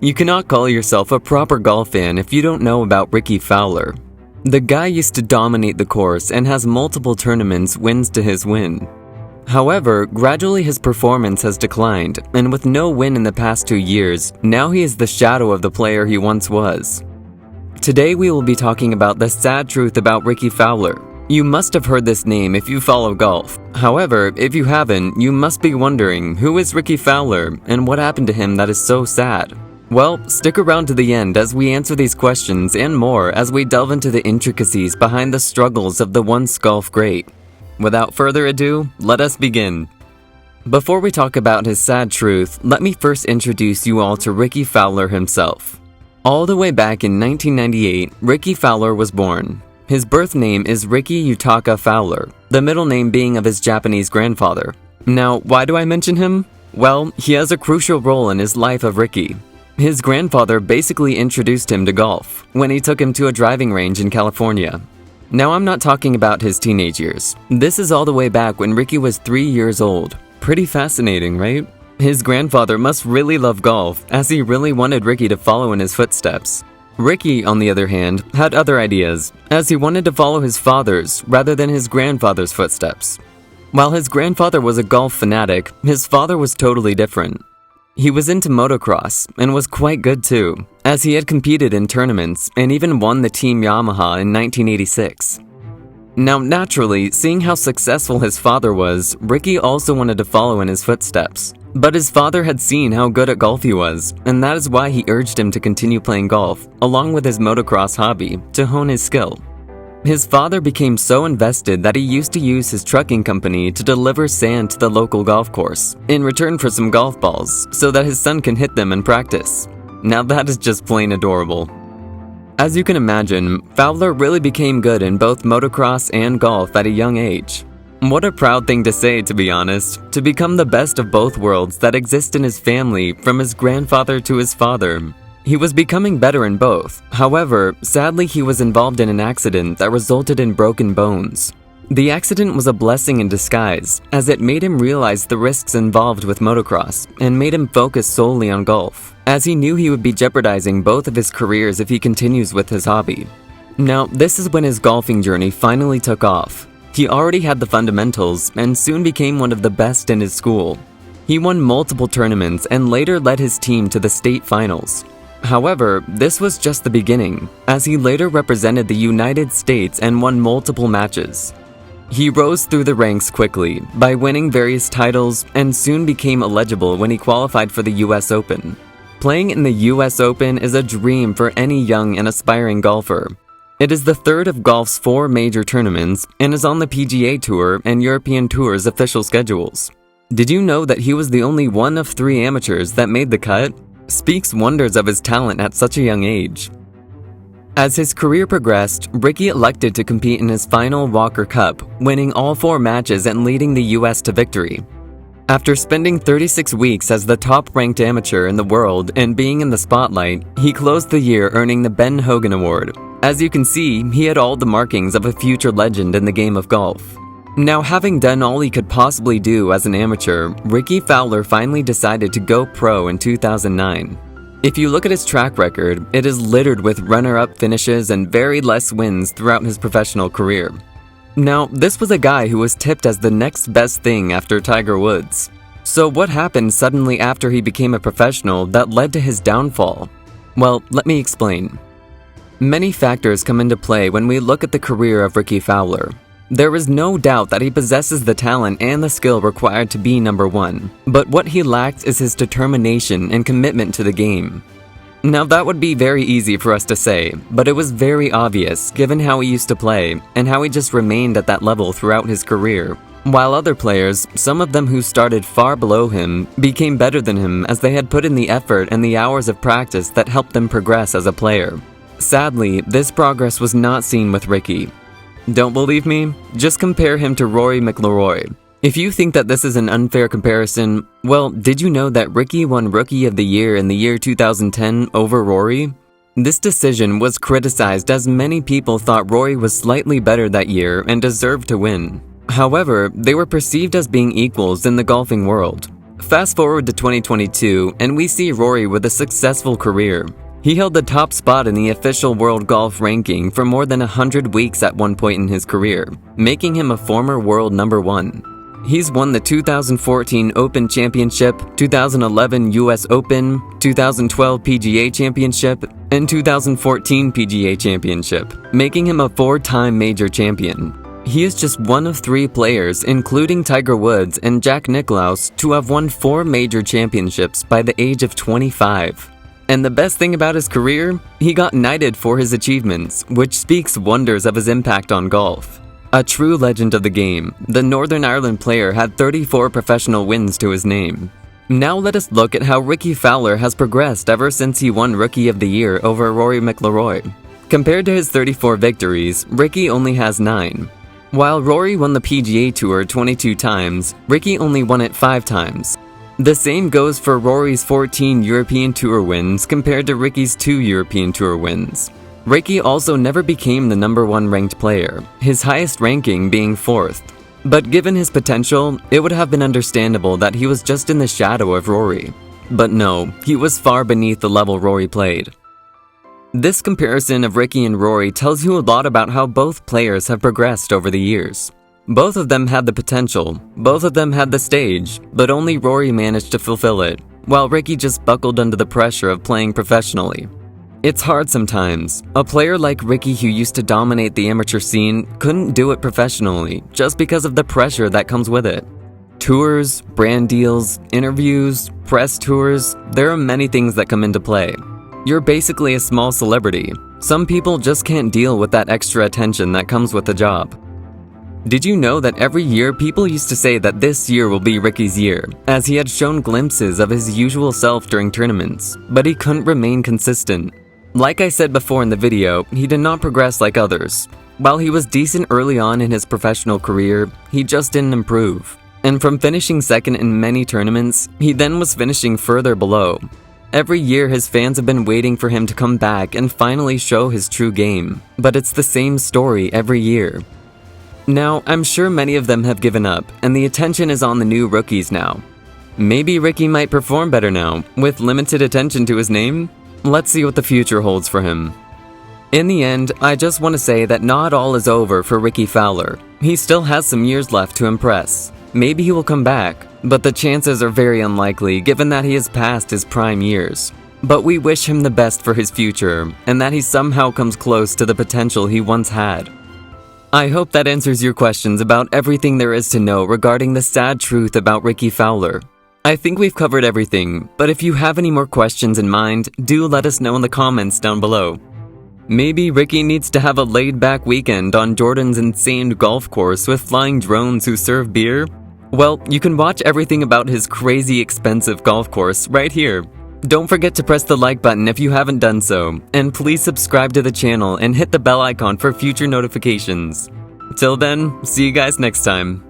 You cannot call yourself a proper golf fan if you don't know about Rickie Fowler. The guy used to dominate the course and has multiple tournaments wins to his win. However, gradually his performance has declined, and with no win in the past 2 years, now he is the shadow of the player he once was. Today we will be talking about the sad truth about Rickie Fowler. You must have heard this name if you follow golf. However, if you haven't, you must be wondering, who is Rickie Fowler and what happened to him that is so sad? Well, stick around to the end as we answer these questions and more as we delve into the intricacies behind the struggles of the once golf great. Without further ado, let us begin. Before we talk about his sad truth, let me first introduce you all to Rickie Fowler himself. All the way back in 1998, Rickie Fowler was born. His birth name is Rickie Yutaka Fowler, the middle name being of his Japanese grandfather. Now, why do I mention him? Well, he has a crucial role in his life of Rickie. His grandfather basically introduced him to golf when he took him to a driving range in California. Now, I'm not talking about his teenage years. This is all the way back when Rickie was 3 years old. Pretty fascinating, right? His grandfather must really love golf, as he really wanted Rickie to follow in his footsteps. Rickie, on the other hand, had other ideas, as he wanted to follow his father's rather than his grandfather's footsteps. While his grandfather was a golf fanatic, his father was totally different. He was into motocross and was quite good too, as he had competed in tournaments and even won the Team Yamaha in 1986. Now, naturally, seeing how successful his father was, Rickie also wanted to follow in his footsteps. But his father had seen how good at golf he was, and that is why he urged him to continue playing golf, along with his motocross hobby, to hone his skill. His father became so invested that he used to use his trucking company to deliver sand to the local golf course, in return for some golf balls, so that his son can hit them in practice. Now that is just plain adorable. As you can imagine, Fowler really became good in both motocross and golf at a young age. What a proud thing to say, to be honest, to become the best of both worlds that exist in his family from his grandfather to his father. He was becoming better in both. However, sadly he was involved in an accident that resulted in broken bones. The accident was a blessing in disguise, as it made him realize the risks involved with motocross and made him focus solely on golf, as he knew he would be jeopardizing both of his careers if he continues with his hobby. Now, this is when his golfing journey finally took off. He already had the fundamentals and soon became one of the best in his school. He won multiple tournaments and later led his team to the state finals. However, this was just the beginning, as he later represented the United States and won multiple matches. He rose through the ranks quickly by winning various titles and soon became eligible when he qualified for the US Open. Playing in the US Open is a dream for any young and aspiring golfer. It is the third of golf's 4 major tournaments and is on the PGA Tour and European Tour's official schedules. Did you know that he was the only one of 3 amateurs that made the cut? Speaks wonders of his talent at such a young age. As his career progressed, Rickie elected to compete in his final Walker Cup, winning all 4 matches and leading the US to victory. After spending 36 weeks as the top-ranked amateur in the world and being in the spotlight, he closed the year earning the Ben Hogan Award. As you can see, he had all the markings of a future legend in the game of golf. Now, having done all he could possibly do as an amateur, Rickie Fowler finally decided to go pro in 2009. If you look at his track record, it is littered with runner-up finishes and very less wins throughout his professional career. Now, this was a guy who was tipped as the next best thing after Tiger Woods. So what happened suddenly after he became a professional that led to his downfall? Well, let me explain. Many factors come into play when we look at the career of Rickie Fowler. There is no doubt that he possesses the talent and the skill required to be number 1, but what he lacks is his determination and commitment to the game. Now, that would be very easy for us to say, but it was very obvious given how he used to play and how he just remained at that level throughout his career. While other players, some of them who started far below him, became better than him as they had put in the effort and the hours of practice that helped them progress as a player. Sadly, this progress was not seen with Rickie. Don't believe me? Just compare him to Rory McIlroy. If you think that this is an unfair comparison, well, did you know that Rickie won Rookie of the Year in the year 2010 over Rory? This decision was criticized as many people thought Rory was slightly better that year and deserved to win. However, they were perceived as being equals in the golfing world. Fast forward to 2022, and we see Rory with a successful career. He held the top spot in the official world golf ranking for more than 100 weeks at one point in his career, making him a former world number 1. He's won the 2014 Open Championship, 2011 US Open, 2012 PGA Championship, and 2014 PGA Championship, making him a 4-time major champion. He is just one of 3 players, including Tiger Woods and Jack Nicklaus, to have won 4 major championships by the age of 25. And the best thing about his career? He got knighted for his achievements, which speaks wonders of his impact on golf. A true legend of the game, the Northern Ireland player had 34 professional wins to his name. Now let us look at how Rickie Fowler has progressed ever since he won Rookie of the Year over Rory McIlroy. Compared to his 34 victories, Rickie only has 9. While Rory won the PGA Tour 22 times, Rickie only won it 5 times. The same goes for Rory's 14 European Tour wins compared to Rickie's 2 European Tour wins. Rickie also never became the number 1 ranked player, his highest ranking being 4th. But given his potential, it would have been understandable that he was just in the shadow of Rory. But no, he was far beneath the level Rory played. This comparison of Rickie and Rory tells you a lot about how both players have progressed over the years. Both of them had the potential, both of them had the stage, but only Rory managed to fulfill it, while Rickie just buckled under the pressure of playing professionally. It's hard sometimes. A player like Rickie, who used to dominate the amateur scene, couldn't do it professionally just because of the pressure that comes with it. Tours, brand deals, interviews, press tours, there are many things that come into play. You're basically a small celebrity. Some people just can't deal with that extra attention that comes with the job. Did you know that every year people used to say that this year will be Rickie's year, as he had shown glimpses of his usual self during tournaments, but he couldn't remain consistent. Like I said before in the video, he did not progress like others. While he was decent early on in his professional career, he just didn't improve. And from finishing second in many tournaments, he then was finishing further below. Every year his fans have been waiting for him to come back and finally show his true game, but it's the same story every year. Now, I'm sure many of them have given up, and the attention is on the new rookies now. Maybe Rickie might perform better now, with limited attention to his name? Let's see what the future holds for him. In the end, I just want to say that not all is over for Rickie Fowler. He still has some years left to impress. Maybe he will come back, but the chances are very unlikely given that he has passed his prime years. But we wish him the best for his future, and that he somehow comes close to the potential he once had. I hope that answers your questions about everything there is to know regarding the sad truth about Rickie Fowler. I think we've covered everything, but if you have any more questions in mind, do let us know in the comments down below. Maybe Rickie needs to have a laid-back weekend on Jordan's insane golf course with flying drones who serve beer? Well, you can watch everything about his crazy expensive golf course right here. Don't forget to press the like button if you haven't done so, and please subscribe to the channel and hit the bell icon for future notifications. Till then, see you guys next time.